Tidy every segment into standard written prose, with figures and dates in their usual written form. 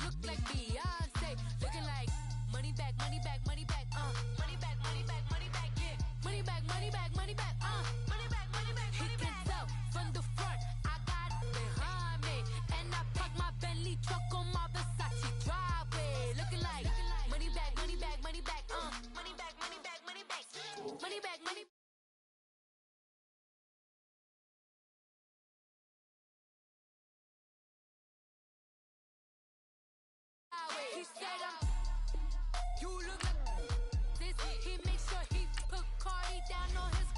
look like Beyonce. Looking like money back, money back, money back, money back, money back, money back, yeah. Money back, money back, money back, money back, money back, money back. He can tell from the front, I got it behind me. And I park my Bentley truck on my Versace driveway. Looking like money back, money back, money back, money back, money back, money back, money back, money back. He said you look like this. He makes sure he put Cardi down on his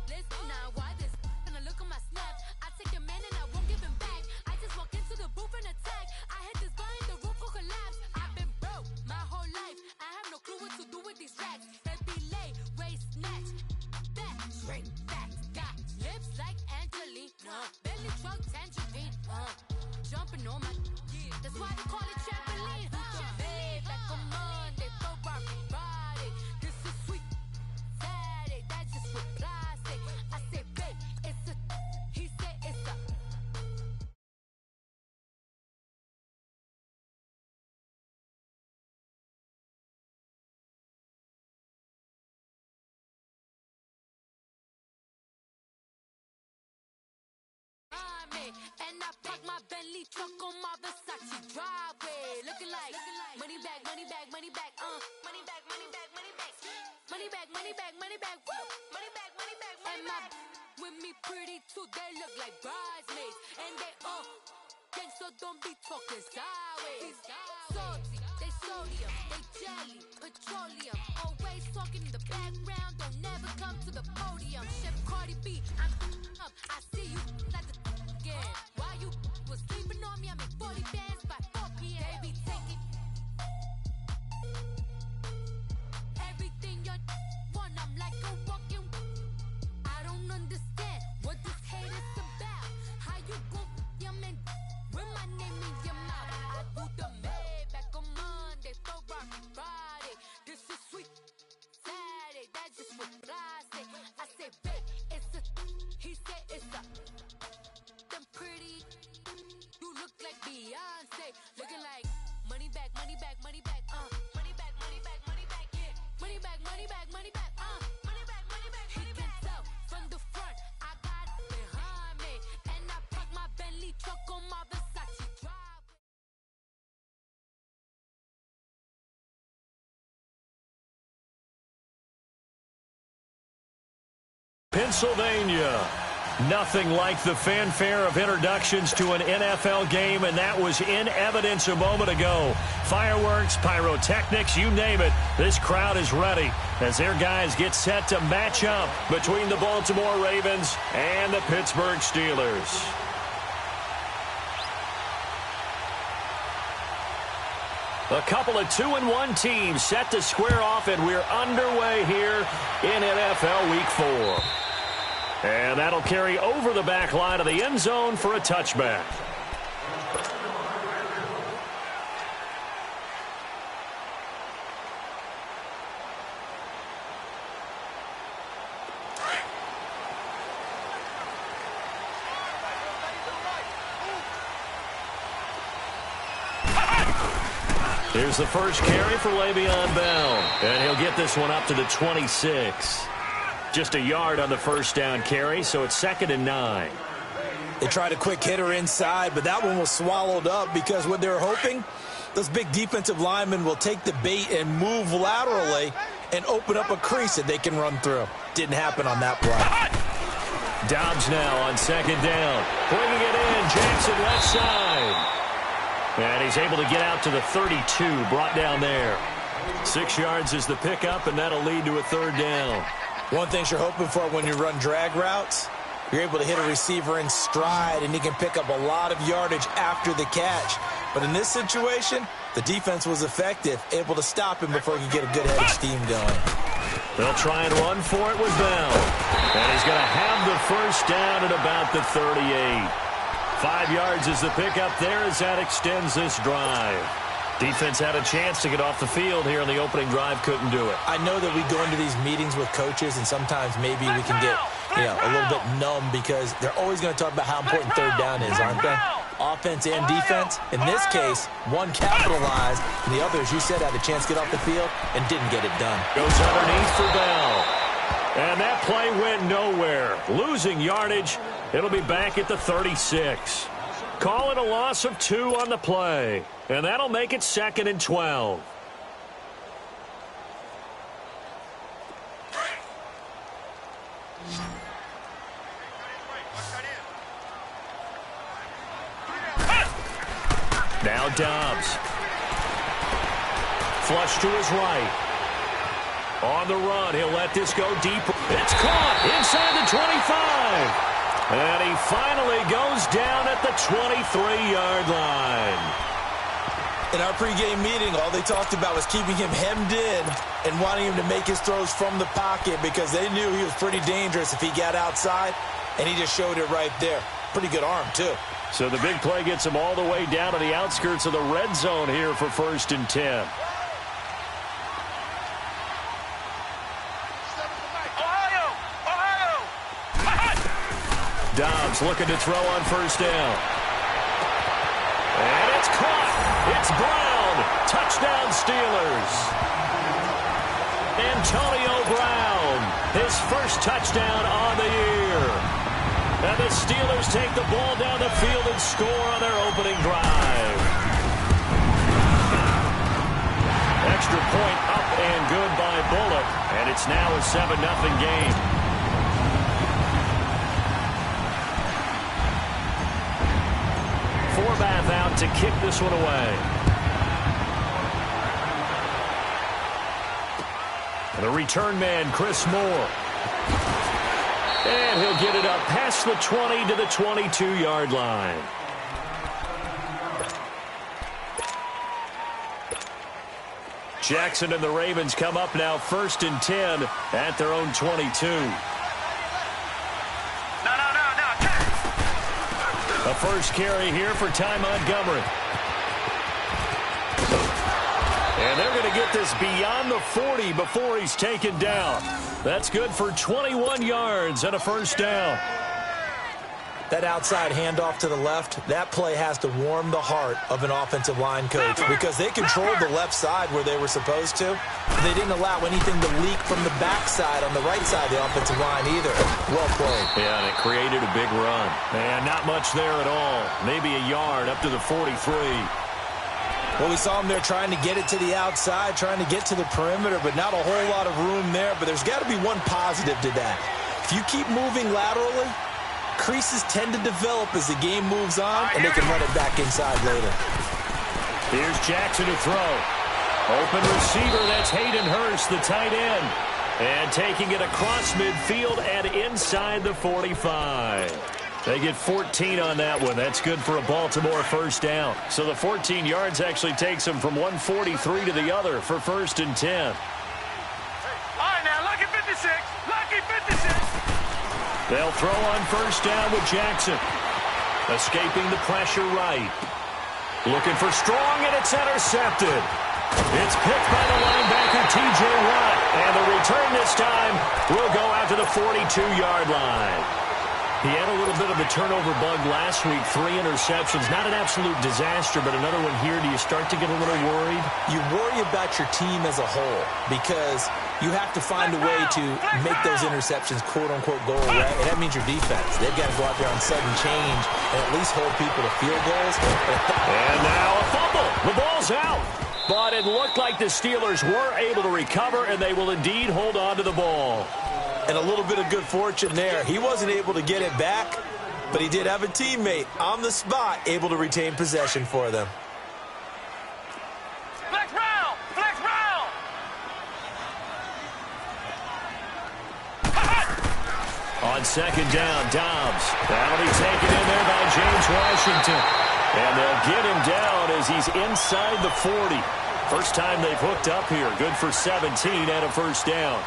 list. Now why this? Gonna look at my snap. I take a man and I won't give him back. I just walk into the booth and attack. I hit this guy in the roof will collapse. I've been broke my whole life. I have no clue what to do with these racks. They be late, waist snatch, back, shrink back. Got lips like Angelina, belly truck tangerine. Jumping on my, that's why they call it trampoline. Back on Monday, for Rocky Friday. This is sweet Saturday, that's just for plastic. I say, babe, it's a, he said it's a. And I park my Bentley truck on my Versace driveway. Looking like money back, money back, money back, money back, money back, money back, money back, money back, money back, woo, money back, money back, money back. With me pretty too, they look like bridesmaids, and they all gang, so don't be talking sideways. Salty, they sodium, they jelly, petroleum. Always talking in the background, don't never come to the podium. Chef Cardi B, I'm up, I see you like the again. While you was sleeping on me, I make 40 bands by 4 p.m. They be taking everything you want. I'm like a walking. I don't understand what this hate is about. How you go your man with my name in your mouth? I do the Maybach on Monday, for Rocky Friday. This is sweet Saturday, that's just what plastic. I say, babe, it's a. He said it's a. Pretty, you look like Beyonce. Looking like money back, money back, money back, money back, money back, money back, yeah. Money back, money back, money back, money back, money back, money back. He can tell from the front, I got it behind me. And I park my Bentley truck on my Versace driveway. Pennsylvania. Nothing like the fanfare of introductions to an NFL game, and that was in evidence a moment ago. Fireworks, pyrotechnics, you name it. This crowd is ready as their guys get set to match up between the Baltimore Ravens and the Pittsburgh Steelers. A couple of 2-1 teams set to square off, and we're underway here in NFL Week 4. And that'll carry over the back line of the end zone for a touchback. Here's the first carry for Le'Veon Bell. And he'll get this one up to the 26. Just a yard on the first down carry, so it's 2nd and 9. They tried a quick hitter inside, but that one was swallowed up because what they're hoping, those big defensive linemen will take the bait and move laterally and open up a crease that they can run through. Didn't happen on that play. Dobbs now on 2nd down. Bringing it in, Jackson left side. And he's able to get out to the 32, brought down there. 6 yards is the pickup, and that'll lead to a 3rd down. One thing you're hoping for when you run drag routes, you're able to hit a receiver in stride, and he can pick up a lot of yardage after the catch. But in this situation, the defense was effective, able to stop him before he could get a good head of steam going. They'll try and run for it with Bell. And he's going to have the first down at about the 38. 5 yards is the pickup there as that extends this drive. Defense had a chance to get off the field here in the opening drive, couldn't do it. I know that we go into these meetings with coaches, and sometimes maybe we can get a little bit numb because they're always going to talk about how important 3rd down is, aren't they? offense and defense. In this case, one capitalized, and the other, as you said, had a chance to get off the field and didn't get it done. Goes underneath for Bell. And that play went nowhere. Losing yardage. It'll be back at the 36. Call it a loss of 2 on the play. And that'll make it 2nd and 12. Now Dobbs. Flush to his right. On the run, he'll let this go deep. It's caught inside the 25. And he finally goes down at the 23-yard line. In our pregame meeting, all they talked about was keeping him hemmed in and wanting him to make his throws from the pocket because they knew he was pretty dangerous if he got outside, and he just showed it right there. Pretty good arm, too. So the big play gets him all the way down to the outskirts of the red zone here for 1st and 10. Dobbs looking to throw on 1st down. And it's caught. It's Brown. Touchdown Steelers. Antonio Brown, his first touchdown on the year. And the Steelers take the ball down the field and score on their opening drive. Extra point up and good by Bullock. And it's now a 7-0 game. Forbath out to kick this one away. And the return man, Chris Moore. And he'll get it up past the 20 to the 22-yard line. Jackson and the Ravens come up now 1st and 10 at their own 22. A first carry here for Ty Montgomery. And they're going to get this beyond the 40 before he's taken down. That's good for 21 yards and a 1st down. That outside handoff to the left, that play has to warm the heart of an offensive line coach because they controlled the left side where they were supposed to. They didn't allow anything to leak from the backside on the right side of the offensive line either. Well played. Yeah, and it created a big run. And not much there at all. Maybe a yard up to the 43. Well, we saw him there trying to get it to the outside, trying to get to the perimeter, but not a whole lot of room there. But there's got to be one positive to that. If you keep moving laterally, creases tend to develop as the game moves on, and they can run it back inside later. Here's Jackson to throw. Open receiver, that's Hayden Hurst, the tight end. And taking it across midfield and inside the 45. They get 14 on that one. That's good for a Baltimore 1st down. So the 14 yards actually takes them from 143 to the other for 1st and 10. All right, now, lucky 56. Lucky 56. They'll throw on 1st down with Jackson. Escaping the pressure right. Looking for Strong, and it's intercepted. It's picked by the linebacker, T.J. Watt. And the return this time will go out to the 42-yard line. He had a little bit of a turnover bug last week, 3 interceptions. Not an absolute disaster, but another one here. Do you start to get a little worried? You worry about your team as a whole because you have to find a way to make those interceptions, quote-unquote, go away. And that means your defense. They've got to go out there on sudden change and at least hold people to field goals. And now a fumble. The ball's out. But it looked like the Steelers were able to recover, and they will indeed hold on to the ball. And a little bit of good fortune there. He wasn't able to get it back, but he did have a teammate on the spot able to retain possession for them. Flex round! Flex round! On 2nd down, Dobbs. That'll be taken in there by James Washington. And they'll get him down as he's inside the 40. First time they've hooked up here. Good for 17 and a 1st down.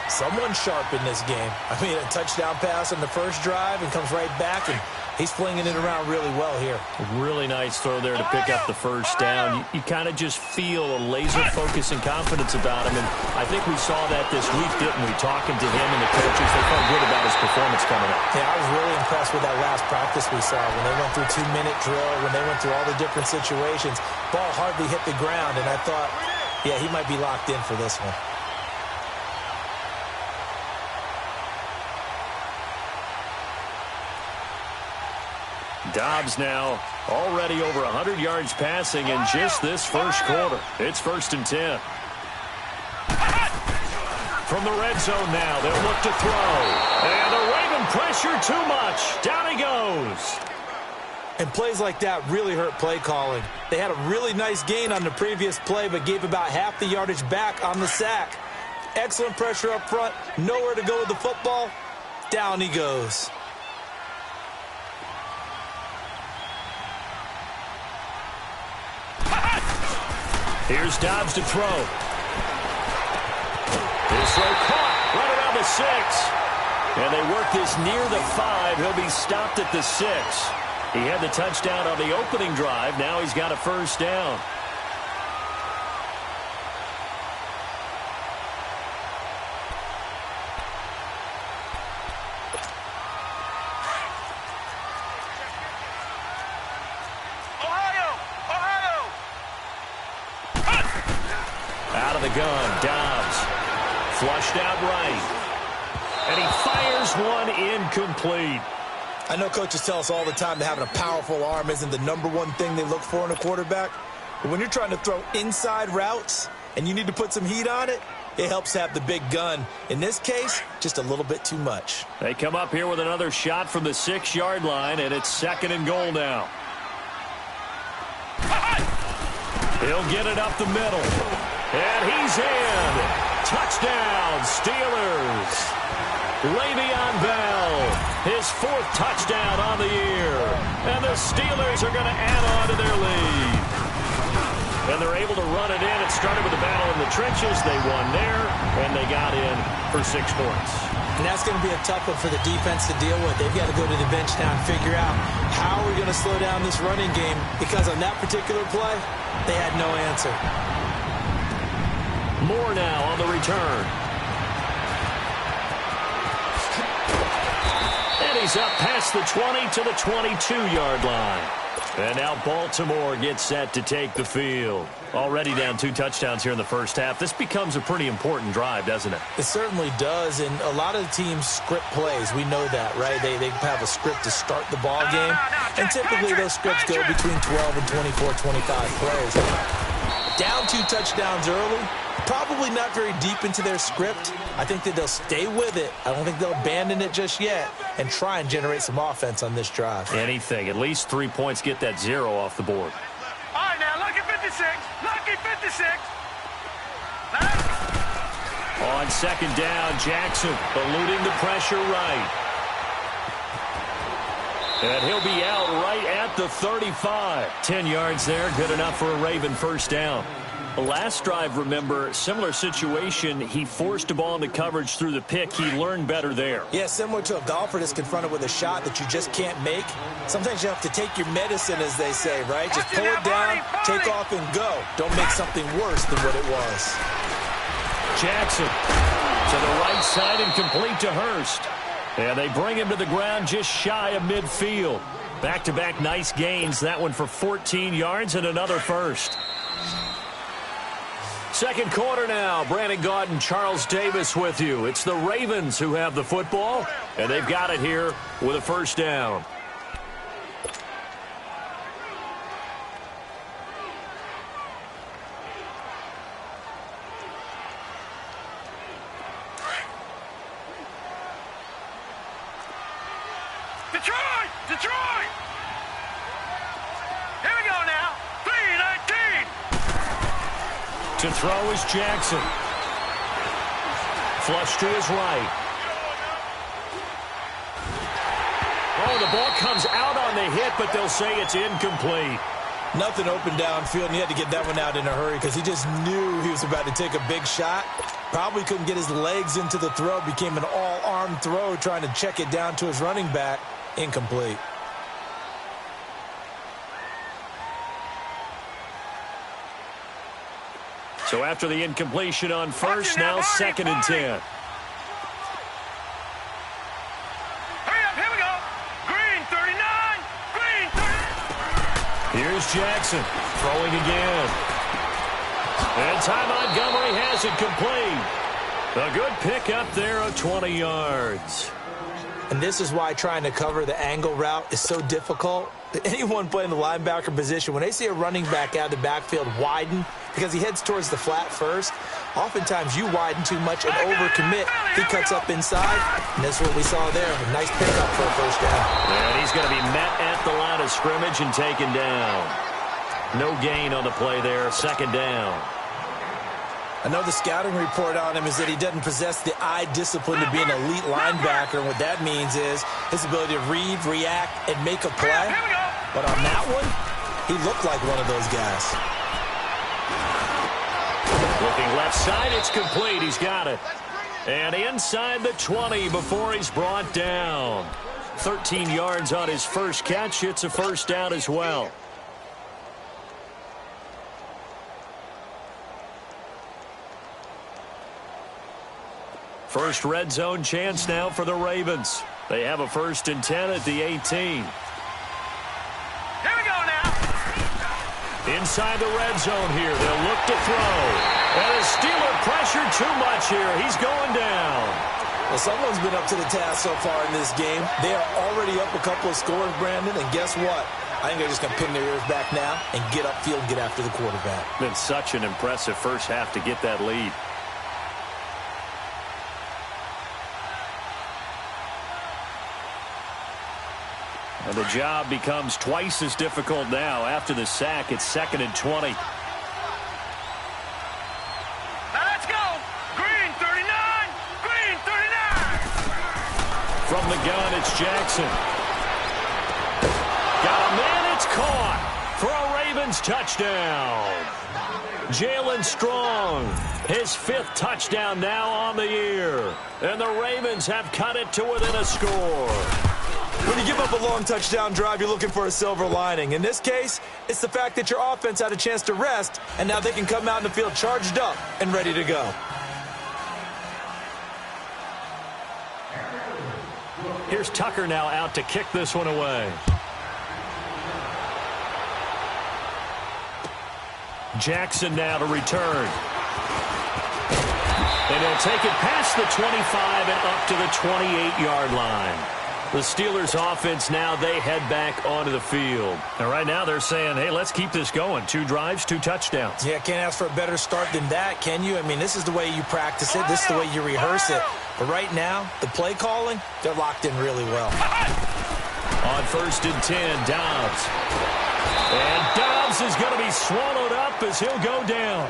Someone sharp in this game. I mean, a touchdown pass on the first drive and comes right back and He's flinging it around really well here. Really nice throw there to pick up the first down. You kind of just feel a laser focus and confidence about him, and I think we saw that this week, didn't we? Talking to him and the coaches, they felt good about his performance coming up. Yeah, I was really impressed with that last practice we saw when they went through 2-minute drill, when they went through all the different situations. Ball hardly hit the ground, and I thought, yeah, he might be locked in for this one. Dobbs now already over 100 yards passing in just this first quarter. It's 1st and 10. From the red zone now, they'll look to throw. And the Raven pressure too much. Down he goes. And plays like that really hurt play calling. They had a really nice gain on the previous play, but gave about half the yardage back on the sack. Excellent pressure up front. Nowhere to go with the football. Down he goes. Here's Dobbs to throw. His throw caught right around the 6. And they work this near the 5. He'll be stopped at the 6. He had the touchdown on the opening drive. Now he's got a first down. Out of the gun, Dobbs. Flushed out right. And he fires one incomplete. I know coaches tell us all the time that having a powerful arm isn't the #1 thing they look for in a quarterback. But when you're trying to throw inside routes and you need to put some heat on it, it helps have the big gun. In this case, just a little bit too much. They come up here with another shot from the 6-yard line, and it's 2nd and goal now. He'll get it up the middle. And he's in. Touchdown, Steelers. Le'Veon Bell, his 4th touchdown on the year. And the Steelers are going to add on to their lead. And they're able to run it in. It started with a battle in the trenches. They won there, and they got in for 6 points. And that's going to be a tough one for the defense to deal with. They've got to go to the bench now and figure out how are we going to slow down this running game, because on that particular play, they had no answer. Moore now on the return. And he's up past the 20 to the 22-yard line. And now Baltimore gets set to take the field. Already down 2 touchdowns here in the first half. This becomes a pretty important drive, doesn't it? It certainly does, and a lot of teams script plays. We know that, right? They have a script to start the ball game, and typically those scripts go between 12 and 24, 25 plays. Down 2 touchdowns early, probably not very deep into their script. I think that they'll stay with it. I don't think they'll abandon it just yet and try and generate some offense on this drive. Anything. At least 3 points, get that 0 off the board. All right, now, lucky 56. Lucky 56. On 2nd down, Jackson eluding the pressure right. And he'll be out right at the 35. 10 yards there, good enough for a Raven first down. The last drive, remember, similar situation. He forced a ball into coverage through the pick. He learned better there. Yeah, similar to a golfer that's confronted with a shot that you just can't make. Sometimes you have to take your medicine, as they say, right? Just pull it down, take off, and go. Don't make something worse than what it was. Jackson to the right side and complete to Hurst. And they bring him to the ground just shy of midfield. Back-to-back nice gains. That one for 14 yards and another first. Second quarter now. Brandon Gaudin, Charles Davis with you. It's the Ravens who have the football, and they've got it here with a first down. Detroit! Here we go now. 3-19. To throw is Jackson. Flush to his right. Oh, the ball comes out on the hit, but they'll say it's incomplete. Nothing open downfield, and he had to get that one out in a hurry because he just knew he was about to take a big shot. Probably couldn't get his legs into the throw. Became an all-arm throw trying to check it down to his running back. Incomplete. So after the incompletion on first, now 2nd and 10. Hurry up, here we go. Green 39, green 30. Here's Jackson throwing again. And Ty Montgomery has it complete. A good pick up there of 20 yards. And this is why trying to cover the angle route is so difficult. Anyone playing the linebacker position, when they see a running back out of the backfield widen because he heads towards the flat first, oftentimes you widen too much and overcommit. He cuts up inside, and that's what we saw there. A nice pickup for a first down. And he's going to be met at the line of scrimmage and taken down. No gain on the play there, 2nd down. I know the scouting report on him is that he doesn't possess the eye discipline to be an elite linebacker. And what that means is his ability to read, react, and make a play. But on that one, he looked like one of those guys. Looking left side, it's complete. He's got it. And inside the 20 before he's brought down. 13 yards on his first catch. It's a first down as well. First red zone chance now for the Ravens. They have a 1st and 10 at the 18. Here we go now. Inside the red zone here. They'll look to throw. And a Steeler pressure too much here. He's going down. Well, someone's been up to the task so far in this game. They are already up a couple of scores, Brandon, and guess what? I think they're just going to pin their ears back now and get upfield and get after the quarterback. Been such an impressive first half to get that lead. And the job becomes twice as difficult now. After the sack, it's 2nd and 20. Now let's go. Green 39, green 39. From the gun, it's Jackson. Got a man, it's caught for a Ravens touchdown. Jalen Strong, his 5th touchdown now on the year. And the Ravens have cut it to within a score. When you give up a long touchdown drive, you're looking for a silver lining. In this case, it's the fact that your offense had a chance to rest, and now they can come out in the field charged up and ready to go. Here's Tucker now out to kick this one away. Jackson now to return. And they'll take it past the 25 and up to the 28-yard line. The Steelers offense now, they head back onto the field. And right now they're saying, hey, let's keep this going. 2 drives, 2 touchdowns. Yeah, can't ask for a better start than that, can you? I mean, this is the way you practice it. This is the way you rehearse it. But right now, the play calling, they're locked in really well. On 1st and 10, Dobbs. And Dobbs is going to be swallowed up as he'll go down.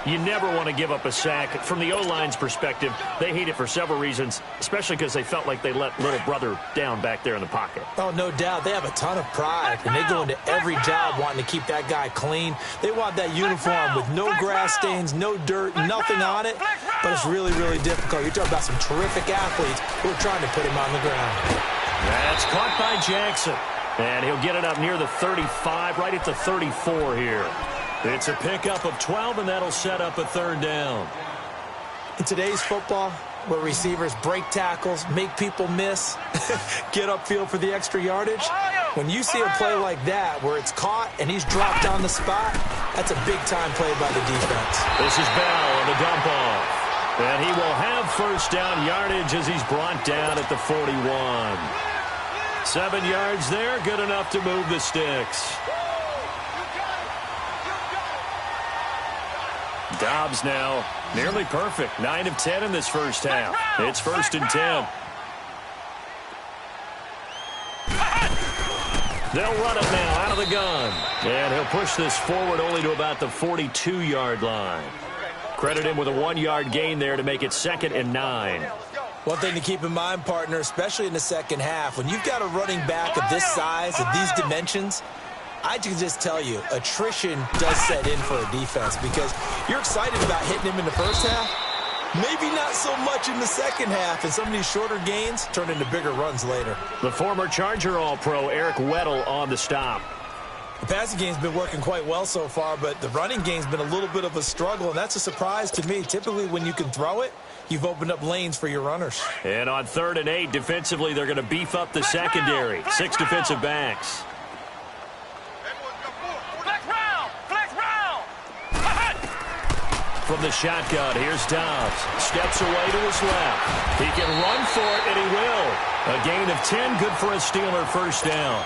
You never want to give up a sack. From the O-line's perspective, they hate it for several reasons, especially because they felt like they let little brother down back there in the pocket. Oh, no doubt. They have a ton of pride, and they go into every job wanting to keep that guy clean. They want that uniform with no grass stains, no dirt, nothing on it, but it's really, really difficult. You're talking about some terrific athletes who are trying to put him on the ground. That's caught by Jackson, and he'll get it up near the 35, right at the 34 here. It's a pickup of 12, and that'll set up a 3rd down. In today's football, where receivers break tackles, make people miss, get upfield for the extra yardage, when you see a play like that where it's caught and he's dropped on the spot, that's a big-time play by the defense. This is Bell on the dump off. And he will have 1st down yardage as he's brought down at the 41. 7 yards there, good enough to move the sticks. Dobbs now nearly perfect. 9 of 10 in this first half. It's 1st and 10. They'll run it now out of the gun. And he'll push this forward only to about the 42-yard line. Credit him with a 1-yard gain there to make it 2nd and 9. One thing to keep in mind, partner, especially in the second half, when you've got a running back of this size, of these dimensions, I can just tell you, attrition does set in for a defense because you're excited about hitting him in the first half. Maybe not so much in the second half, and some of these shorter gains turn into bigger runs later. The former Charger All-Pro Eric Weddle on the stop. The passing game's been working quite well so far, but the running game's been a little bit of a struggle, and that's a surprise to me. Typically, when you can throw it, you've opened up lanes for your runners. And on 3rd and 8, defensively, they're going to beef up the secondary. 6 defensive backs. From the shotgun, here's Dobbs. Steps away to his left. He can run for it, and he will. A gain of 10, good for a Steeler first down.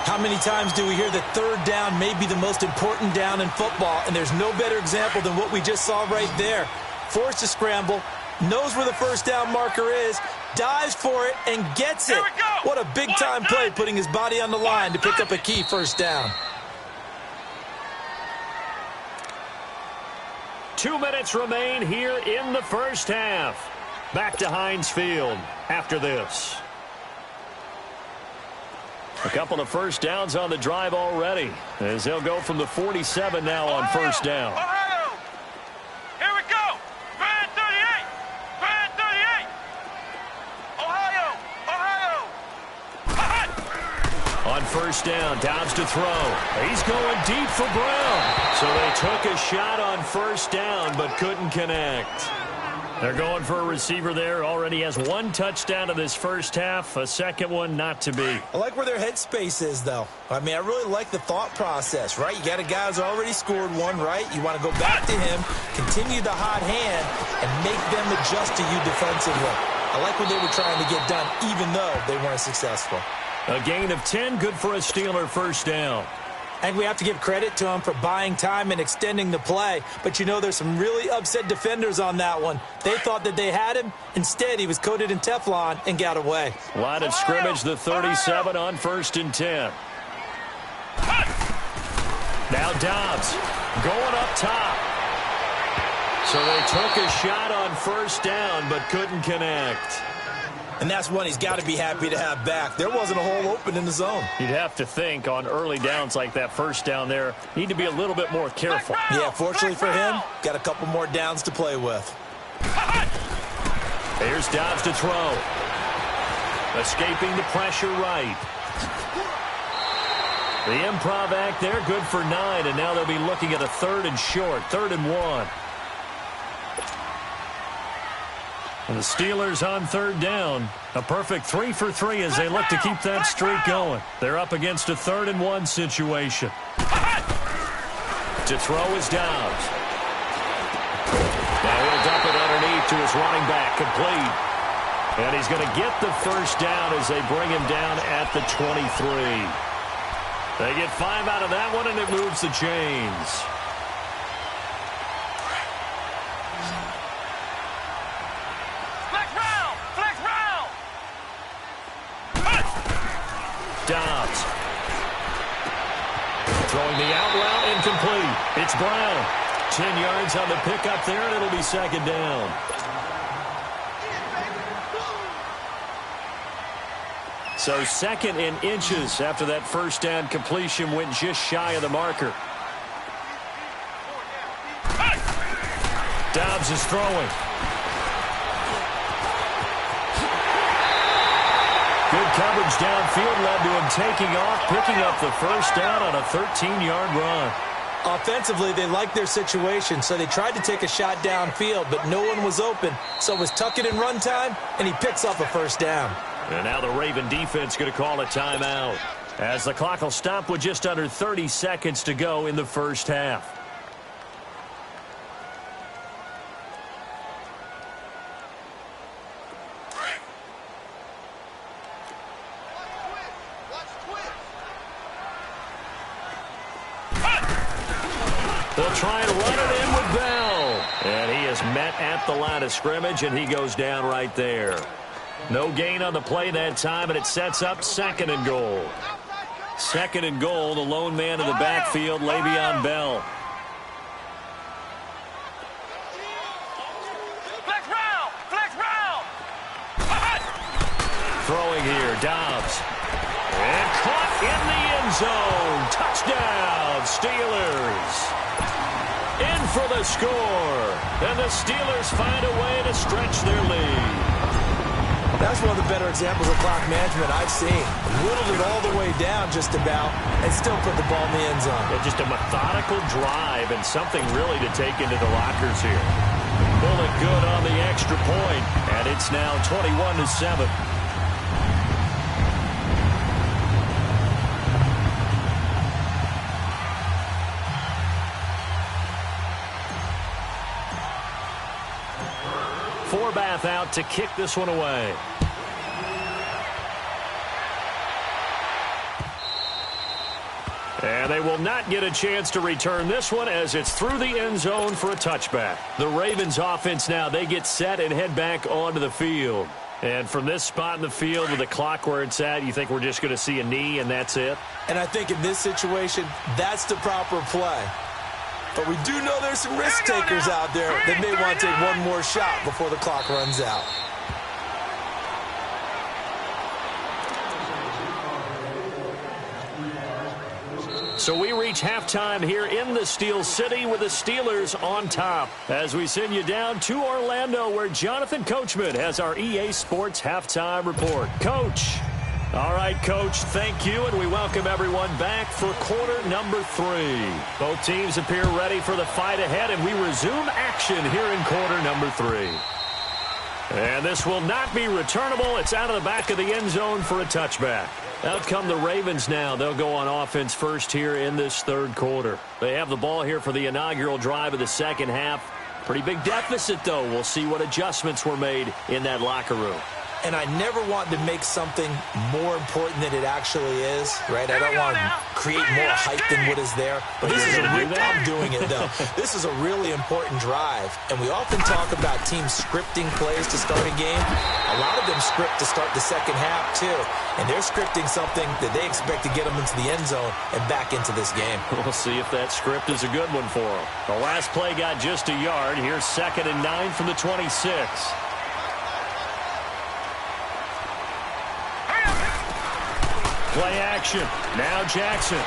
How many times do we hear that 3rd down may be the most important down in football, and there's no better example than what we just saw right there. Forced to scramble, knows where the first down marker is, dives for it, and gets it. What a big-time play, putting his body on the line to pick up a key first down. 2 minutes remain here in the first half. Back to Heinz Field after this. A couple of first downs on the drive already, as they'll go from the 47 now on first down. Ohio! Here we go! Brand 38! Brand 38! Ohio! Ohio! On first down, Dobbs to throw. He's going deep for Brown. So they took a shot on first down, but couldn't connect. They're going for a receiver there. Already has 1 touchdown in this first half. A second one not to be. I like where their headspace is, though. I mean, I really like the thought process, right? You got a guy who's already scored one, right? You want to go back to him, continue the hot hand, and make them adjust to you defensively. I like what they were trying to get done, even though they weren't successful. A gain of 10, good for a Steeler first down. And we have to give credit to him for buying time and extending the play. But, you know, there's some really upset defenders on that one. They thought that they had him. Instead, he was coated in Teflon and got away. Line of scrimmage, the 37 on 1st and 10. Now Dobbs going up top. So they took a shot on first down but couldn't connect. And that's one he's got to be happy to have back. There wasn't a hole open in the zone. You'd have to think on early downs like that first down there, need to be a little bit more careful. Yeah, fortunately for him, got a couple more downs to play with. Here's Dobbs to throw. Escaping the pressure right. The improv act there, good for 9, and now they'll be looking at a 3rd and short, 3rd and 1. And the Steelers on 3rd down. A perfect 3 for 3 as they look to keep that streak going. They're up against a 3rd and 1 situation. To throw is Dobbs. Now he'll dump it underneath to his running back, complete. And he's going to get the first down as they bring him down at the 23. They get 5 out of that one, and it moves the chains. Dobbs. Throwing the out route, incomplete. It's Brown. 10 yards on the pickup there, and it'll be 2nd down. So 2nd in inches after that first down completion went just shy of the marker. Dobbs is throwing. Good coverage downfield led to him taking off, picking up the first down on a 13-yard run. Offensively, they liked their situation, so they tried to take a shot downfield, but no one was open. So it was tuck it in run time, and he picks up a first down. And now the Raven defense going to call a timeout, as the clock will stop with just under 30 seconds to go in the first half. They'll try and run it in with Bell. And he is met at the line of scrimmage, and he goes down right there. No gain on the play that time, and it sets up 2nd and goal. 2nd and goal, the lone man in the backfield, Le'Veon Bell. Throwing here, Dobbs. And caught in the end zone. Touchdown, Steelers. In for the score. And the Steelers find a way to stretch their lead. That's one of the better examples of clock management I've seen. Whittled it all the way down just about and still put the ball in the end zone. Yeah, just a methodical drive and something really to take into the lockers here. Bullet good on the extra point, and it's now 21-7. Forbath out to kick this one away. And they will not get a chance to return this one as it's through the end zone for a touchback. The Ravens offense now, they get set and head back onto the field. And from this spot in the field with the clock where it's at, you think we're just going to see a knee and that's it? And I think in this situation, that's the proper play. But we do know there's some risk takers out there that may want to take one more shot before the clock runs out. So we reach halftime here in the Steel City with the Steelers on top as we send you down to Orlando where Jonathan Coachman has our EA Sports halftime report. Coach. All right, Coach, thank you, and we welcome everyone back for quarter number 3. Both teams appear ready for the fight ahead, and we resume action here in quarter number 3. And this will not be returnable. It's out of the back of the end zone for a touchback. Out come the Ravens now. They'll go on offense first here in this third quarter. They have the ball here for the inaugural drive of the second half. Pretty big deficit, though. We'll see what adjustments were made in that locker room. And I never want to make something more important than it actually is, right? I don't want to create more hype than what is there. But this is I'm doing it, though. This is a really important drive. And we often talk about teams scripting plays to start a game. A lot of them script to start the second half, too. And they're scripting something that they expect to get them into the end zone and back into this game. We'll see if that script is a good one for them. The last play got just a yard. Here's 2nd and 9 from the 26. Play action. Now Jackson.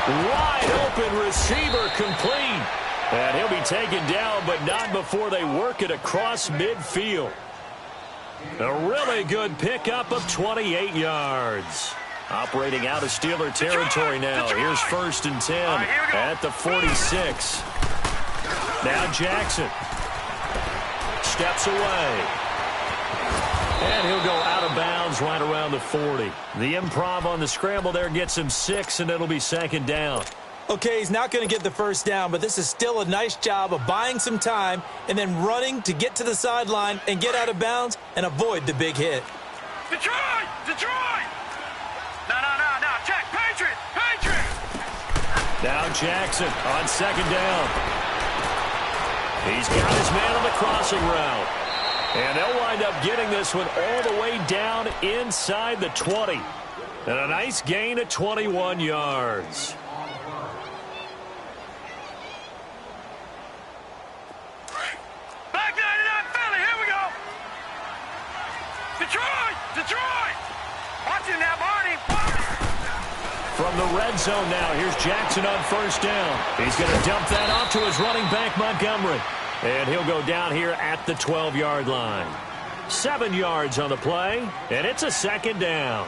Wide open receiver complete. And he'll be taken down, but not before they work it across midfield. A really good pickup of 28 yards. Operating out of Steeler territory now. Here's 1st and 10 at the 46. Now Jackson. Steps away. And he'll go out of bounds right around the 40. The improv on the scramble there gets him 6, and it'll be 2nd down. Okay, he's not going to get the first down, but this is still a nice job of buying some time and then running to get to the sideline and get out of bounds and avoid the big hit. Detroit! Detroit! No, Jack, Patriot! Now Jackson on 2nd down. He's got his man on the crossing route. And they'll wind up getting this one all the way down inside the 20. And a nice gain of 21 yards. Back 99 Philly, here we go. Detroit! Watch him now, Barney. From the red zone now, here's Jackson on 1st down. He's going to dump that off to his running back, Montgomery. And he'll go down here at the 12-yard line. 7 yards on the play, and it's a 2nd down.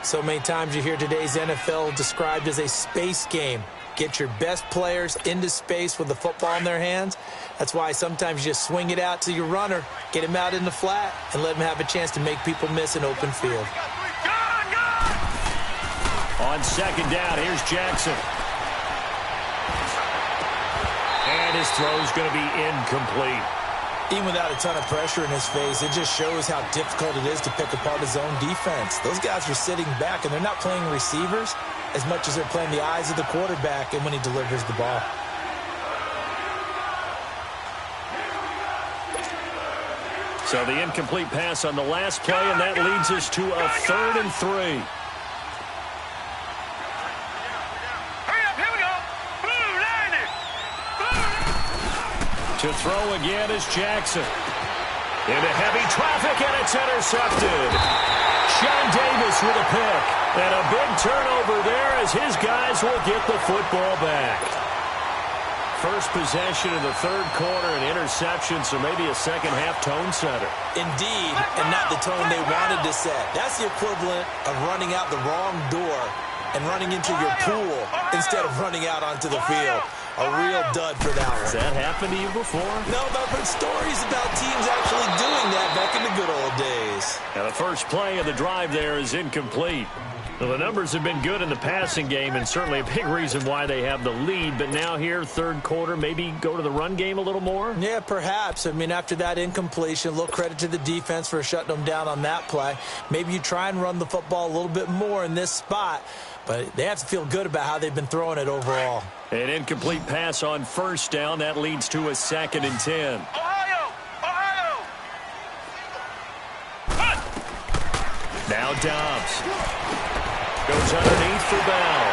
So many times you hear today's NFL described as a space game. Get your best players into space with the football in their hands. That's why sometimes you just swing it out to your runner, get him out in the flat, and let him have a chance to make people miss an open field. On 2nd down, here's Jackson. And his throw's going to be incomplete. Even without a ton of pressure in his face, it just shows how difficult it is to pick apart his own defense. Those guys are sitting back, and they're not playing receivers as much as they're playing the eyes of the quarterback and when he delivers the ball. So the incomplete pass on the last play, and that leads us to a 3rd and 3. To throw again is Jackson. Into heavy traffic, and it's intercepted. Sean Davis with a pick. And a big turnover there as his guys will get the football back. First possession of the third quarter, an interception, so maybe a second-half tone setter. Indeed, and not the tone they wanted to set. That's the equivalent of running out the wrong door and running into your pool instead of running out onto the field. A real dud for that one. Has that happened to you before? No, but I've heard stories about teams actually doing that back in the good old days. Now the first play of the drive there is incomplete. Well, the numbers have been good in the passing game and certainly a big reason why they have the lead. But now here, third quarter, maybe go to the run game a little more? Yeah, perhaps. I mean, after that incompletion, a little credit to the defense for shutting them down on that play. Maybe you try and run the football a little bit more in this spot. But they have to feel good about how they've been throwing it overall. An incomplete pass on first down. That leads to a 2nd and 10. Ohio! Ohio! Now Dobbs. Goes underneath for Bell.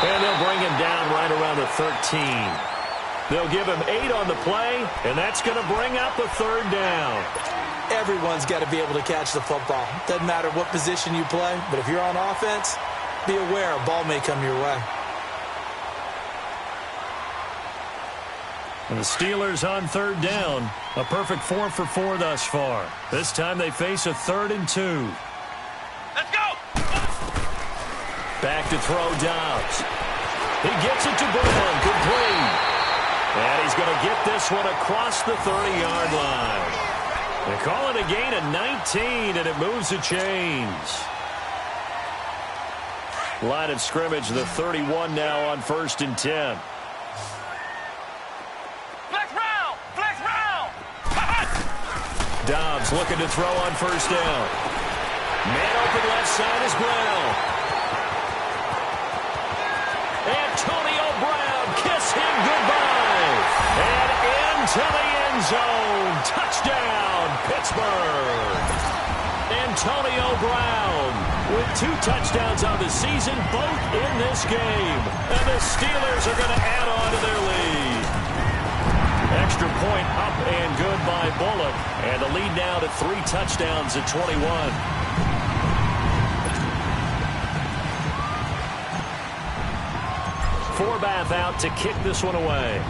And they'll bring him down right around the 13. They'll give him 8 on the play, and that's going to bring up a third down. Everyone's got to be able to catch the football. Doesn't matter what position you play, but if you're on offense, be aware a ball may come your way. And the Steelers on third down. A perfect 4 for 4 thus far. This time they face a 3rd and 2. Let's go! Back to throw Dobbs. He gets it to Brown. Complete. And he's going to get this one across the 30-yard line. They call it a gain of 19, and it moves the chains. Line of scrimmage, the 31 now on 1st and 10. Flex round! Flex round! Dobbs looking to throw on first down. Man open left side is Brown. Antonio Brown, kiss him goodbye. And into the end zone. Touchdown, Pittsburgh. Antonio Brown with 2 touchdowns on the season, both in this game. And the Steelers are going to add on to their lead. Extra point up and good by Bullock. And the lead now to 3 touchdowns at 21. Forbath out to kick this one away.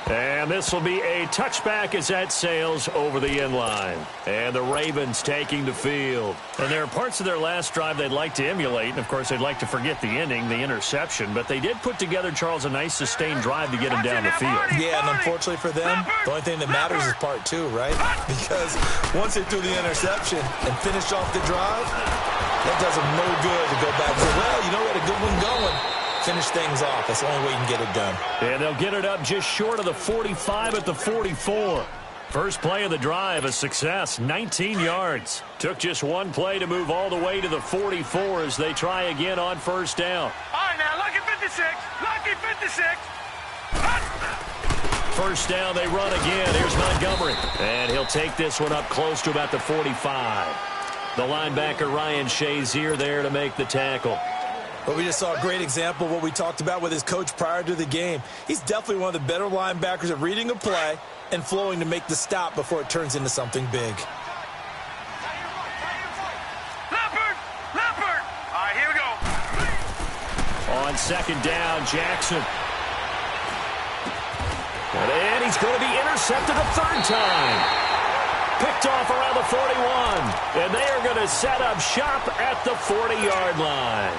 And this will be a touchback as that sails over the end line. And the Ravens taking the field. And there are parts of their last drive they'd like to emulate. And, of course, they'd like to forget the ending, the interception. But they did put together, Charles, a nice sustained drive to get him down the field. Yeah, and unfortunately for them, the only thing that matters is part 2, right? Because once they threw the interception and finished off the drive, that does them no good to go back and say, well, you know, we had a good one going. Finish things off. That's the only way you can get it done. And they'll get it up just short of the 45 at the 44. First play of the drive, a success, 19 yards. Took just one play to move all the way to the 44 as they try again on first down. All right, now, lucky 56. Lucky 56. First down, they run again. Here's Montgomery. And he'll take this one up close to about the 45. The linebacker, Ryan Shazier, there to make the tackle. But we just saw a great example of what we talked about with his coach prior to the game. He's definitely one of the better linebackers at reading a play and flowing to make the stop before it turns into something big. Leopard! Leopard! All right, here we go. On second down, Jackson. And he's going to be intercepted a 3rd time. Picked off around the 41. And they are going to set up shop at the 40-yard line.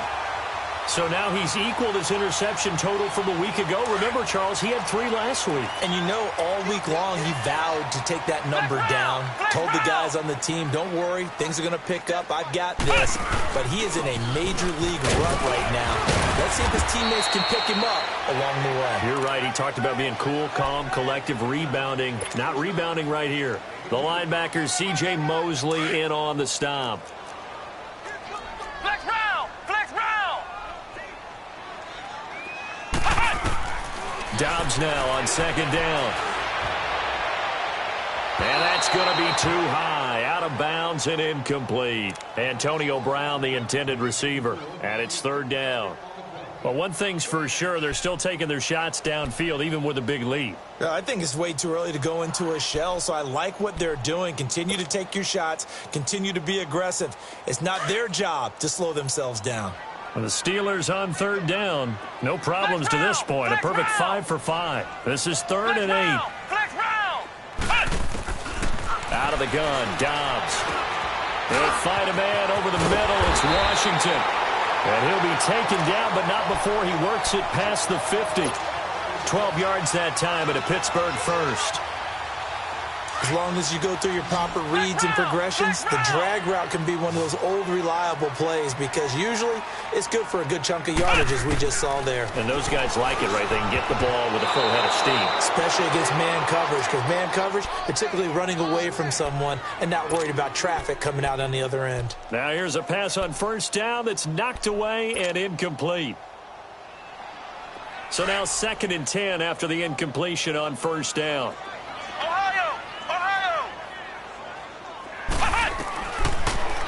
So now he's equaled his interception total from a week ago. Remember, Charles, he had 3 last week. And you know, all week long, he vowed to take that number down. Told the guys on the team, don't worry, things are going to pick up. I've got this. But he is in a major league rut right now. Let's see if his teammates can pick him up along the way. You're right. He talked about being cool, calm, collective, rebounding. Not rebounding right here. The linebacker, C.J. Mosley, in on the stop. Flex round! Flex round! Dobbs now on second down. And that's going to be too high. Out of bounds and incomplete. Antonio Brown, the intended receiver. And it's 3rd down. But one thing's for sure, they're still taking their shots downfield, even with a big lead. I think it's way too early to go into a shell, so I like what they're doing. Continue to take your shots. Continue to be aggressive. It's not their job to slow themselves down. The Steelers on third down. No problems to this point. A perfect 5 for 5. This is 3rd and 8. Out of the gun, Dobbs. They'll fight a man over the middle. It's Washington. And he'll be taken down, but not before he works it past the 50. 12 yards that time at a Pittsburgh first. As long as you go through your proper reads and progressions, the drag route can be one of those old reliable plays because usually it's good for a good chunk of yardage, as we just saw there. And those guys like it, right? They can get the ball with a full head of steam. Especially against man coverage, because man coverage, particularly running away from someone and not worried about traffic coming out on the other end. Now here's a pass on first down that's knocked away and incomplete. So now 2nd and 10 after the incompletion on first down.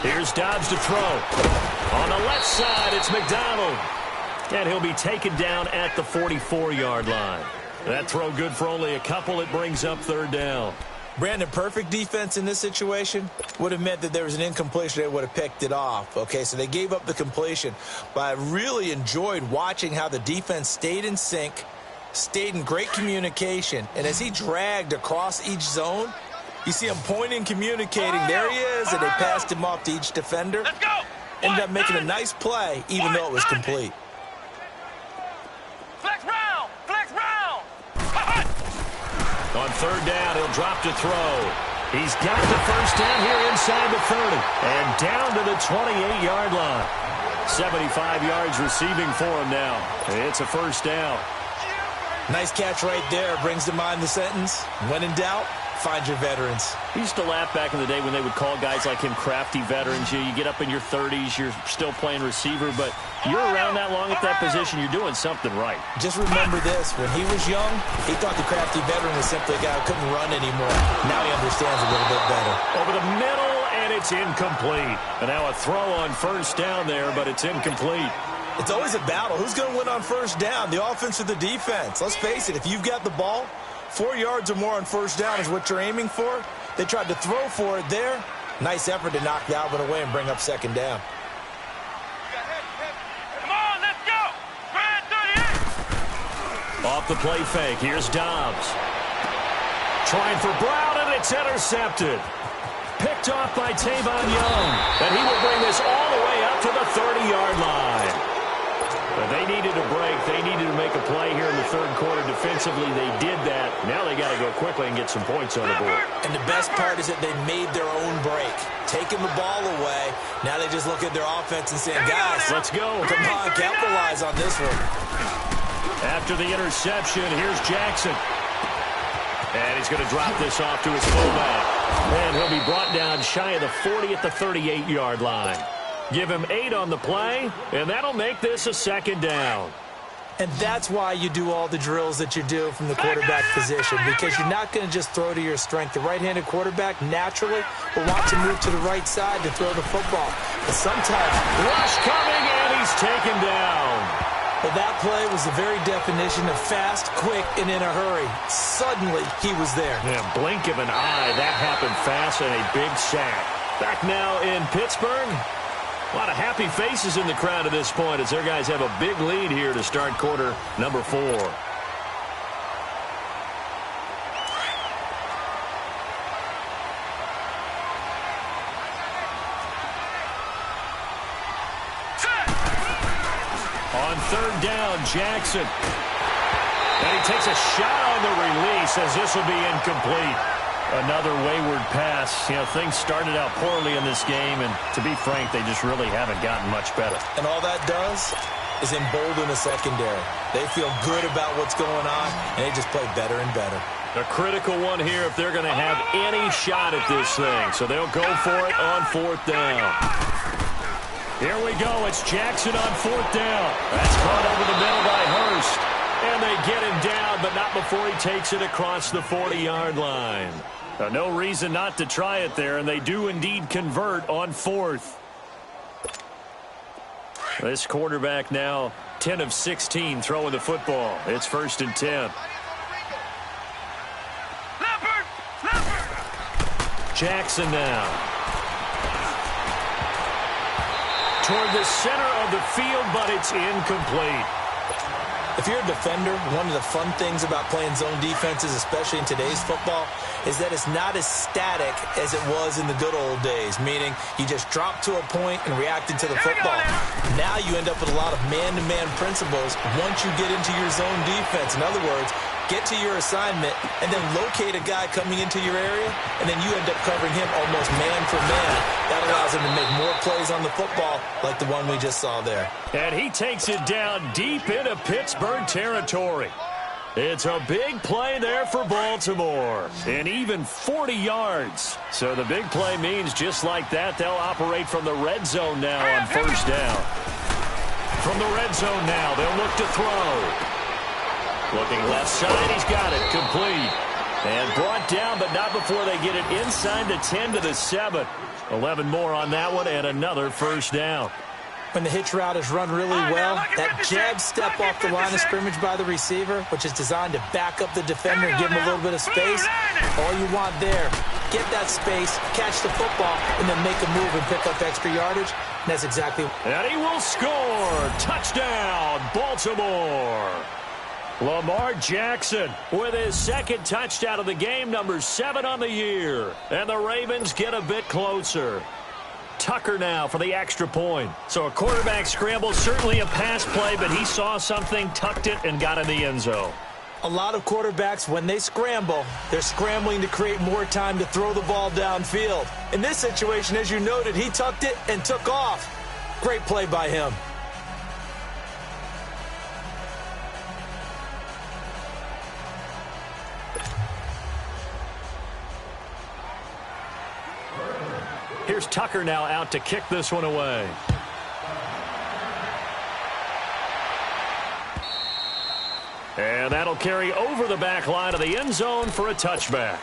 Here's Dobbs to throw. On the left side, it's McDonald. And he'll be taken down at the 44-yard line. That throw good for only a couple. It brings up 3rd down. Brandon, perfect defense in this situation would have meant that there was an incompletion. They would have picked it off. Okay, so they gave up the completion. But I really enjoyed watching how the defense stayed in sync, stayed in great communication. And as he dragged across each zone, you see him pointing, communicating. There he is, and they passed him off to each defender. Let's go. Ended up making a nice play, even though it was complete. Flex round. Flex round. On 3rd down, he'll drop to throw. He's got the first down here inside the 30. And down to the 28-yard line. 75 yards receiving for him now. It's a first down. Nice catch right there. Brings to mind the sentence, when in doubt, find your veterans. We used to laugh back in the day when they would call guys like him crafty veterans. You get up in your 30s, you're still playing receiver, but you're around that long at that position, you're doing something right. Just remember this. When he was young, he thought the crafty veteran was simply a guy who couldn't run anymore. Now he understands a little bit better. Over the middle, and it's incomplete. And now a throw on first down there, but it's incomplete. It's always a battle. Who's going to win on first down, the offense or the defense? Let's face it, if you've got the ball, 4 yards or more on first down is what you're aiming for. They tried to throw for it there. Nice effort to knock Dalvin away and bring up 2nd down. Come on, let's go. Grand 38. Off the play fake, here's Dobbs. Trying for Brown, and it's intercepted. Picked off by Tavon Young. And he will bring this all the way up to the 30-yard line. But they needed a break. They needed to make a play here in the 3rd quarter. Defensively, they did that. Now they got to go quickly and get some points on the board. And the best part is that they made their own break. Taking the ball away. Now they just look at their offense and saying, guys, let's go. Come on, capitalize on this one. After the interception, here's Jackson. And he's going to drop this off to his fullback. And he'll be brought down shy of the 40 at the 38-yard line. Give him 8 on the play, and that'll make this a 2nd down. And that's why you do all the drills that you do from the quarterback position, because you're not going to just throw to your strength. The right-handed quarterback naturally will want to move to the right side to throw the football. But sometimes, rush coming, and he's taken down. Well, that play was the very definition of fast, quick, and in a hurry. Suddenly, he was there. Yeah, blink of an eye. That happened fast and a big sack. Back now in Pittsburgh. A lot of happy faces in the crowd at this point as their guys have a big lead here to start quarter number 4. On 3rd down, Jackson. And he takes a shot on the release as this will be incomplete. Another wayward pass. You know, things started out poorly in this game, and to be frank, they just really haven't gotten much better. And all that does is embolden the secondary. They feel good about what's going on, and they just play better and better. A critical one here if they're going to have any shot at this thing. So they'll go for it on 4th down. Here we go. It's Jackson on 4th down. That's caught over the middle by Hurst. And they get him down, but not before he takes it across the 40-yard line. No reason not to try it there, and they do indeed convert on 4th. This quarterback now 10 of 16 throwing the football. It's 1st and 10. Jackson now. toward the center of the field, but it's incomplete. If you're a defender, one of the fun things about playing zone defenses, especially in today's football, is that it's not as static as it was in the good old days, meaning you just dropped to a point and reacted to the football. Now you end up with a lot of man-to-man principles once you get into your zone defense. In other words, get to your assignment and then locate a guy coming into your area, and then you end up covering him almost man for man. That allows him to make more plays on the football like the one we just saw there. And he takes it down deep into Pittsburgh territory. It's a big play there for Baltimore, and even 40 yards. So the big play means just like that, they'll operate from the red zone now on first down. From the red zone now, they'll look to throw. Looking left side, he's got it, complete. And brought down, but not before they get it inside the 10 to the 7. 11 more on that one, and another first down. When the hitch route is run really well, that jab step off the line of scrimmage by the receiver, which is designed to back up the defender and give him a little bit of space, all you want there, get that space, catch the football, and then make a move and pick up extra yardage. And that's exactly. And he will score. Touchdown, Baltimore. Lamar Jackson with his second touchdown of the game, number 7 on the year. And the Ravens get a bit closer. Tucker now for the extra point. So a quarterback scramble, certainly a pass play, but he saw something, tucked it, and got in the end zone. A lot of quarterbacks, when they scramble, they're scrambling to create more time to throw the ball downfield. In this situation, as you noted, he tucked it and took off. Great play by him. Here's Tucker now out to kick this one away. And that'll carry over the back line of the end zone for a touchback.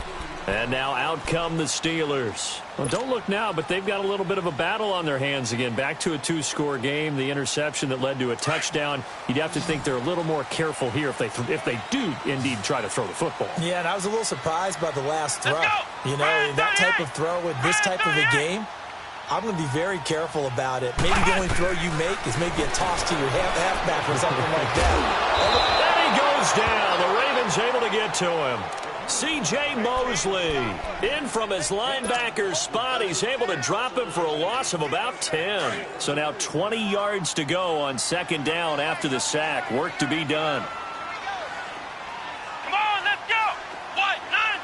And now out come the Steelers. Well, don't look now, but they've got a little bit of a battle on their hands again. Back to a 2-score game. The interception that led to a touchdown. You'd have to think they're a little more careful here if they do indeed try to throw the football. Yeah, and I was a little surprised by the last throw. You know, that type of throw with this type of a game, I'm going to be very careful about it. Maybe the only throw you make is maybe a toss to your halfback or something like that. And he goes down. The Ravens able to get to him. C.J. Mosley in from his linebacker spot. He's able to drop him for a loss of about 10. So now 20 yards to go on second down after the sack. Work to be done. Come on, let's go. White 90.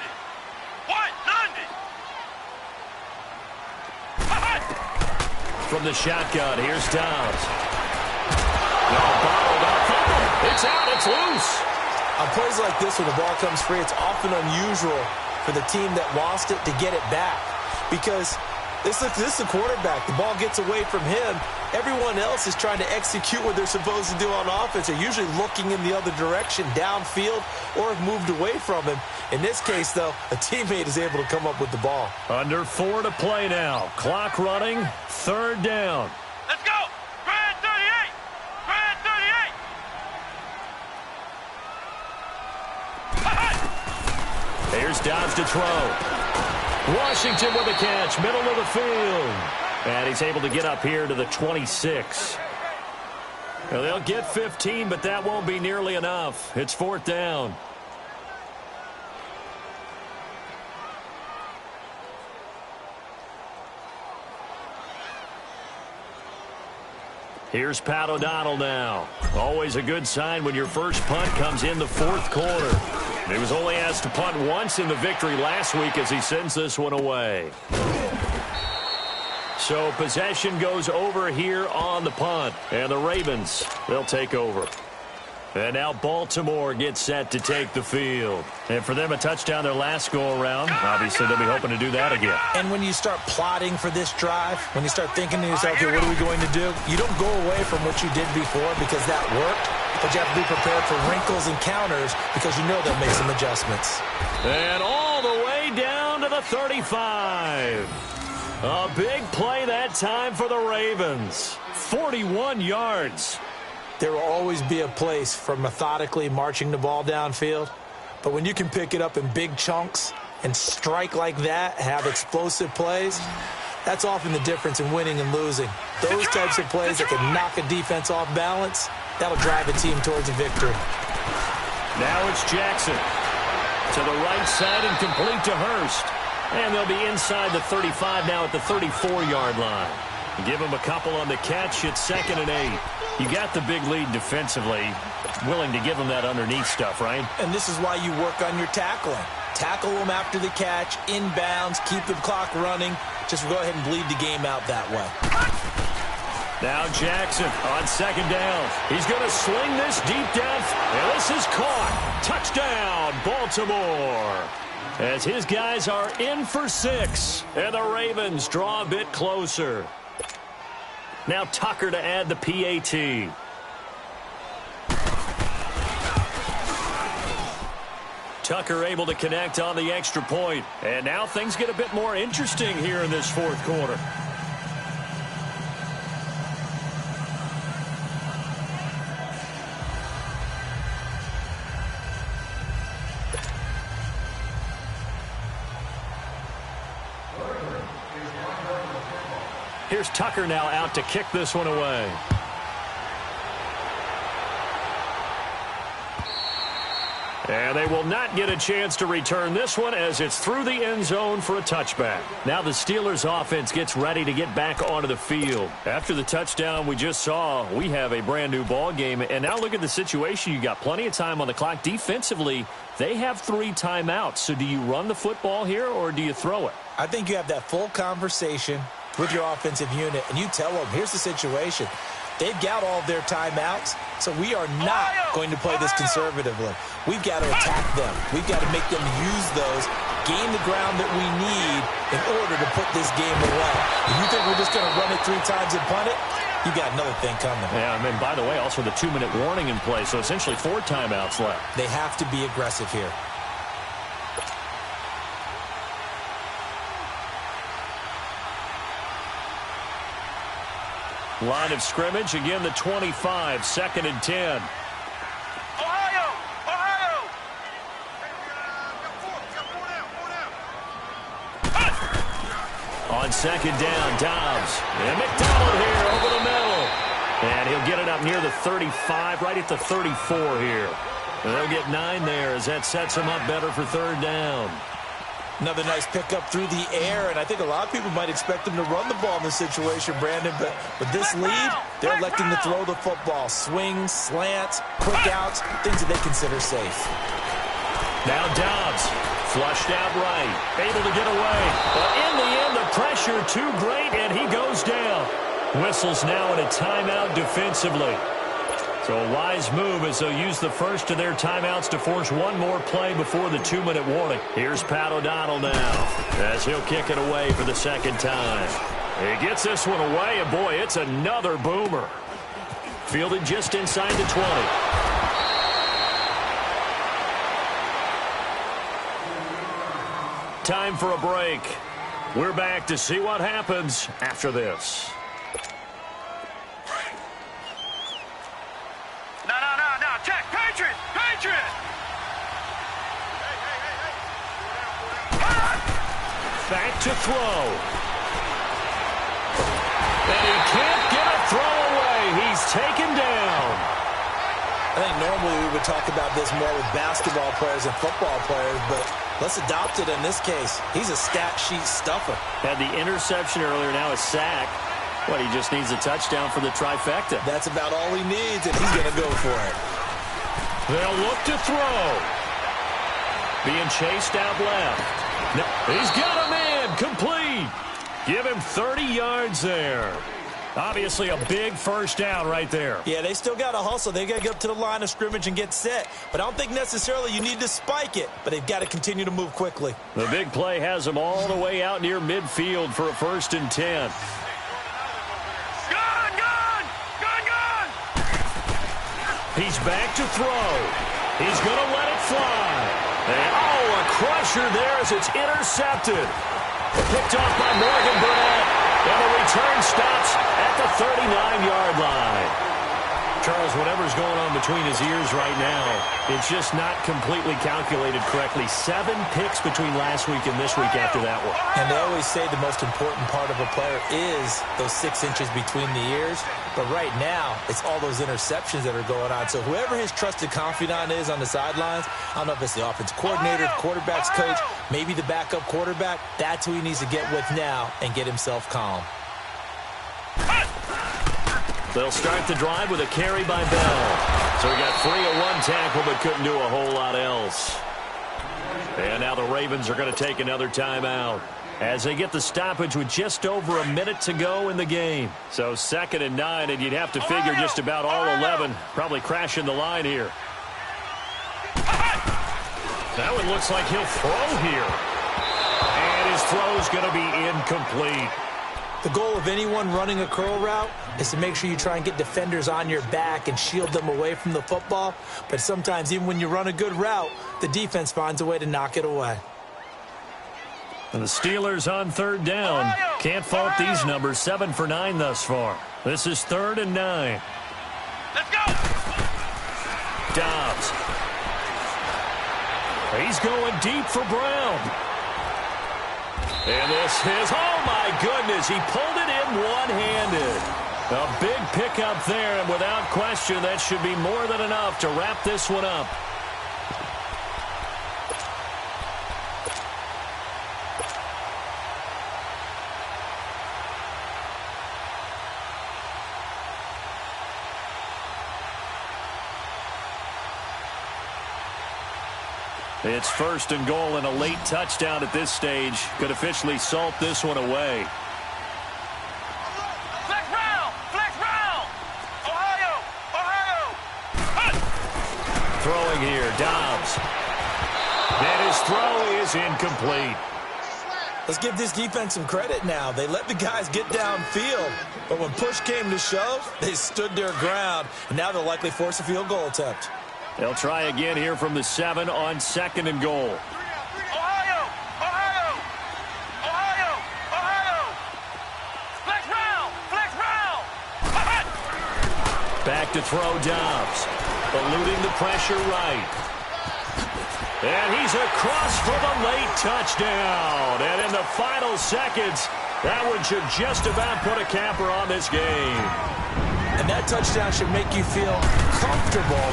White 90. From the shotgun, here's Downs. Bottled up. It's out. It's loose. On plays like this where the ball comes free, it's often unusual for the team that lost it to get it back. Because this is the quarterback. The ball gets away from him. Everyone else is trying to execute what they're supposed to do on offense. They're usually looking in the other direction, downfield, or have moved away from him. In this case, though, a teammate is able to come up with the ball. Under 4 to play now. Clock running. Third down. Let's go. Grand 38. Grand 38. Here's Dobbs to throw. Washington with a catch, middle of the field. And he's able to get up here to the 26. Well, they'll get 15, but that won't be nearly enough. It's fourth down. Here's Pat O'Donnell now. Always a good sign when your first punt comes in the fourth quarter. He was only asked to punt once in the victory last week as he sends this one away. So possession goes over here on the punt. And the Ravens, they'll take over. And now Baltimore gets set to take the field. And for them, a touchdown their last go-around. Obviously, they'll be hoping to do that again. And when you start plotting for this drive, when you start thinking to yourself, okay, what are we going to do? You don't go away from what you did before because that worked. But you have to be prepared for wrinkles and counters because you know they'll make some adjustments. And all the way down to the 35. A big play that time for the Ravens. 41 yards. There will always be a place for methodically marching the ball downfield. But when you can pick it up in big chunks and strike like that, have explosive plays, That's often the difference in winning and losing. Those types of plays that can knock a defense off balance, that'll drive a team towards a victory. Now it's Jackson. To the right side and complete to Hurst. And they'll be inside the 35 now at the 34-yard line. Give them a couple on the catch. It's 2nd and 8. You got the big lead defensively. Willing to give them that underneath stuff, right? And this is why you work on your tackling. Tackle them after the catch, inbounds, keep the clock running. Just go ahead and bleed the game out that way. Now Jackson on 2nd down. He's going to sling this deep down. And this is caught. Touchdown, Baltimore. As his guys are in for 6. And the Ravens draw a bit closer. Now Tucker to add the PAT. Tucker able to connect on the extra point. And now things get a bit more interesting here in this 4th quarter. Here's Tucker now out to kick this one away. And they will not get a chance to return this one as it's through the end zone for a touchback. Now the Steelers offense gets ready to get back onto the field. After the touchdown we just saw, we have a brand new ball game. And now look at the situation. You got plenty of time on the clock. Defensively, they have 3 timeouts. So do you run the football here or do you throw it? I think you have that full conversation with your offensive unit, and you tell them, here's the situation. They've got all of their timeouts, so we are not going to play this conservatively. We've got to attack them. We've got to make them use those, gain the ground that we need in order to put this game away. If you think we're just going to run it 3 times and punt it, you got another thing coming. Yeah, and by the way, also the 2-minute warning in play, so essentially 4 timeouts left. They have to be aggressive here. Line of scrimmage, again the 25, 2nd and 10. Ohio! On 2nd down, Dobbs. And McDonald here over the middle. And he'll get it up near the 35, right at the 34 here. And they'll get 9 there as that sets them up better for 3rd down. Another nice pickup through the air, and I think a lot of people might expect them to run the ball in this situation, Brandon, but with this lead, they're electing to throw the football. Swings, slants, quick outs, things that they consider safe. Now Dobbs, flushed out right, able to get away. But in the end, the pressure too great, and he goes down. Whistles now in a timeout defensively. So a wise move as they'll use the first of their timeouts to force one more play before the 2-minute warning. Here's Pat O'Donnell now as he'll kick it away for the 2nd time. He gets this one away, and boy, it's another boomer. Fielded just inside the 20. Time for a break. We're back to see what happens after this. Check! Patriot! Patriot! Back to throw. And he can't get a throw away. He's taken down. I think normally we would talk about this more with basketball players and football players, but let's adopt it in this case. He's a stat sheet stuffer. Had the interception earlier, now a sack. What, he just needs a touchdown for the trifecta. That's about all he needs, and he's going to go for it. They'll look to throw. Being chased out left. No, he's got him in. Complete. Give him 30 yards there. Obviously a big first down right there. Yeah, they still got to hustle. They got to get up to the line of scrimmage and get set. But I don't think necessarily you need to spike it. But they've got to continue to move quickly. The big play has them all the way out near midfield for a 1st and 10. He's back to throw. He's going to let it fly. And, oh, a crusher there as it's intercepted. Picked off by Morgan Burnett. And the return stops at the 39-yard line. Charles, whatever's going on between his ears right now, it's just not completely calculated correctly. 7 picks between last week and this week after that one. And they always say the most important part of a player is those 6 inches between the ears. But right now, it's all those interceptions that are going on. So whoever his trusted confidant is on the sidelines, I don't know if it's the offensive coordinator, the quarterback's coach, maybe the backup quarterback, that's who he needs to get with now and get himself calm. They'll start the drive with a carry by Bell. So he got free of 1 tackle but couldn't do a whole lot else. And now the Ravens are going to take another timeout as they get the stoppage with just over a minute to go in the game. So 2nd and 9, and you'd have to figure just about all 11 probably crashing the line here. That one looks like he'll throw here. And his throw's going to be incomplete. The goal of anyone running a curl route is to make sure you try and get defenders on your back and shield them away from the football. But sometimes even when you run a good route, the defense finds a way to knock it away. And the Steelers on 3rd down. Can't fault these numbers. 7 for 9 thus far. This is 3rd and 9. Let's go! Dobbs. He's going deep for Brown. And this is, oh my goodness, he pulled it in one-handed. A big pickup there, and without question, that should be more than enough to wrap this one up. It's 1st and goal, and a late touchdown at this stage could officially salt this one away. Flex round! Flex round! Ohio! Ohio! Hut! Throwing here, Dobbs. And his throw is incomplete. Let's give this defense some credit now. They let the guys get downfield, but when push came to shove, they stood their ground, and now they'll likely force a field goal attempt. They'll try again here from the 7 on 2nd and goal. Ohio! Ohio! Ohio! Ohio! Flex round! Flex round! Hut! Back to throw Dobbs. Eluding the pressure right. And he's across for the late touchdown. And in the final seconds, that one should just about put a capper on this game. And that touchdown should make you feel comfortable.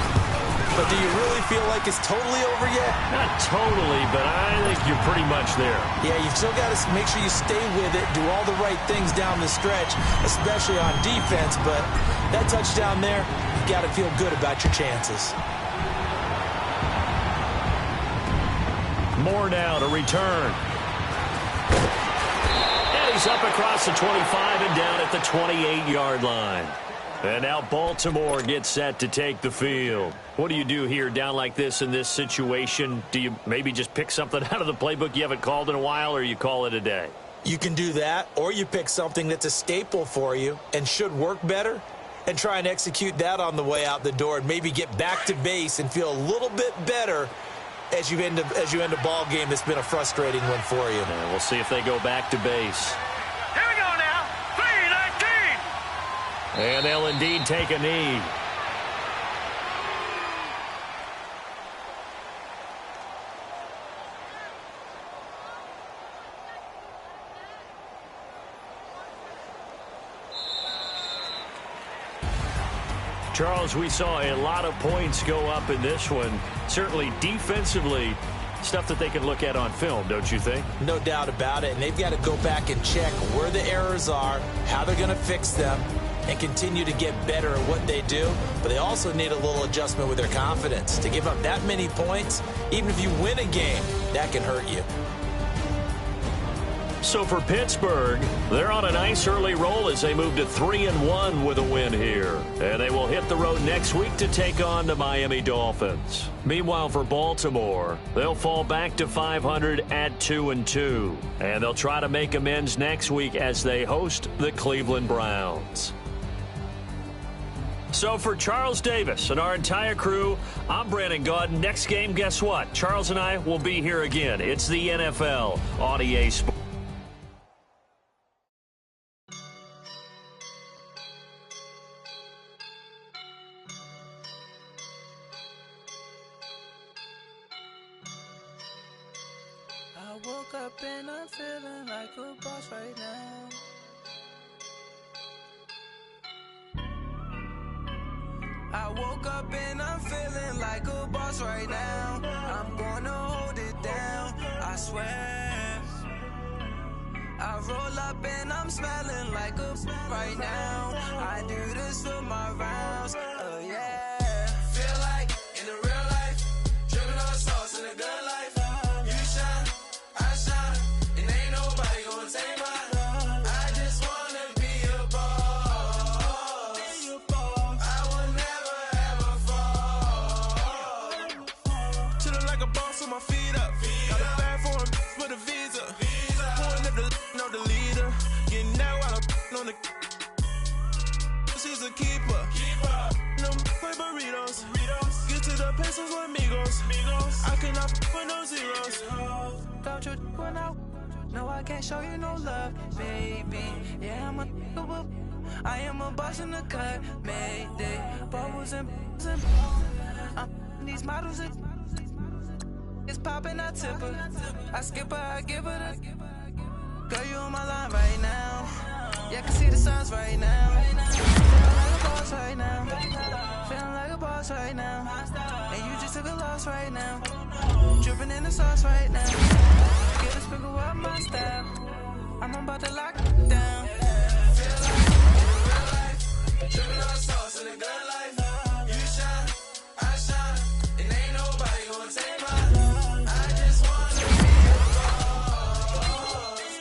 But do you really feel like it's totally over yet? Not totally, but I think you're pretty much there. Yeah, you've still got to make sure you stay with it, do all the right things down the stretch, especially on defense. But that touchdown there, you got to feel good about your chances. More now to return. And he's up across the 25 and down at the 28-yard line. And now Baltimore gets set to take the field. What do you do here down like this in this situation? Do you maybe just pick something out of the playbook you haven't called in a while, or you call it a day? You can do that, or you pick something that's a staple for you and should work better and try and execute that on the way out the door and maybe get back to base and feel a little bit better as you end a ball game that's been a frustrating one for you. And we'll see if they go back to base. Here we go now. 3-19. And they'll indeed take a knee. Charles, we saw a lot of points go up in this one. Certainly defensively, stuff that they can look at on film, don't you think? No doubt about it. And they've got to go back and check where the errors are, how they're going to fix them, and continue to get better at what they do. But they also need a little adjustment with their confidence. To give up that many points, even if you win a game, that can hurt you. So for Pittsburgh, they're on a nice early roll as they move to 3-1 with a win here. And they will hit the road next week to take on the Miami Dolphins. Meanwhile, for Baltimore, they'll fall back to 500 at 2-2. And they'll try to make amends next week as they host the Cleveland Browns. So for Charles Davis and our entire crew, I'm Brandon Gaudin. Next game, guess what? Charles and I will be here again. It's the NFL on EA Sports. woke up and I'm feeling like a boss right now. I woke up and I'm feeling like a boss right now. I'm gonna hold it down, I swear. I roll up and I'm smelling like a right now. I do this for my rounds, yeah. Feel like in the real life, dripping on sauce in the good life. You shine, I shine, and ain't nobody gonna take mine. I just wanna be a boss. I will never ever fall. Chillin' like a boss with my feet up. Got a bag for him with a visa. Pulling up the know the leader. Getting that while I'm on the. She's a keeper. No play burritos. Get to the pesos with amigos. I cannot with no zeros. Don't you run out? No, I can't show you no love, baby. Yeah, I am a boss in the cut. Mayday. Bubbles and these models. It's popping, I tip her. I skip her, I give her the. Girl, you on my line right now. Yeah, I can see the signs right now. Feeling like a boss right now. Feeling like a boss right now. And you just took a loss right now. Dripping in the sauce right now. Get a sprinkle up my style. I'm about to lock it down. Feel like in real life, dripping on sauce in the good life. You shine, I shine, and ain't nobody gonna take mine. I just wanna be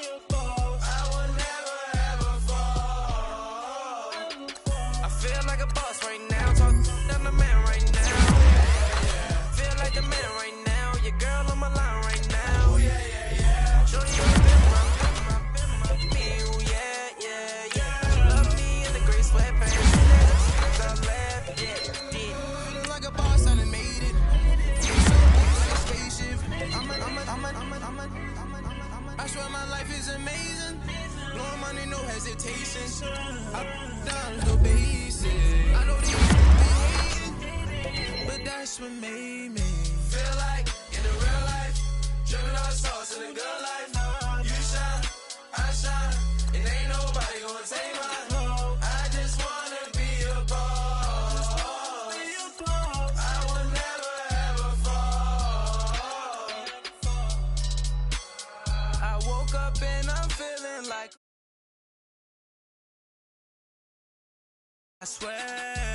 a boss. I will never ever fall. I feel like a boss right now. Talk down the man right now. Feel like the man right now. Your girl on my line right now. Show you a bit my me. Ooh, yeah. Love me in the gray sweatpants. I left, yeah. Feeling like a boss, I done made it. Spaceship. I swear my life is amazing. Blowing money, no hesitation. I down no basic. I know these be hating, but that's what made me feel like in the real life, dripping on sauce in the good life. You shine, I shine, and ain't nobody gonna take mine. I just wanna be a boss. I will never ever fall. I woke up and I'm feeling like I swear.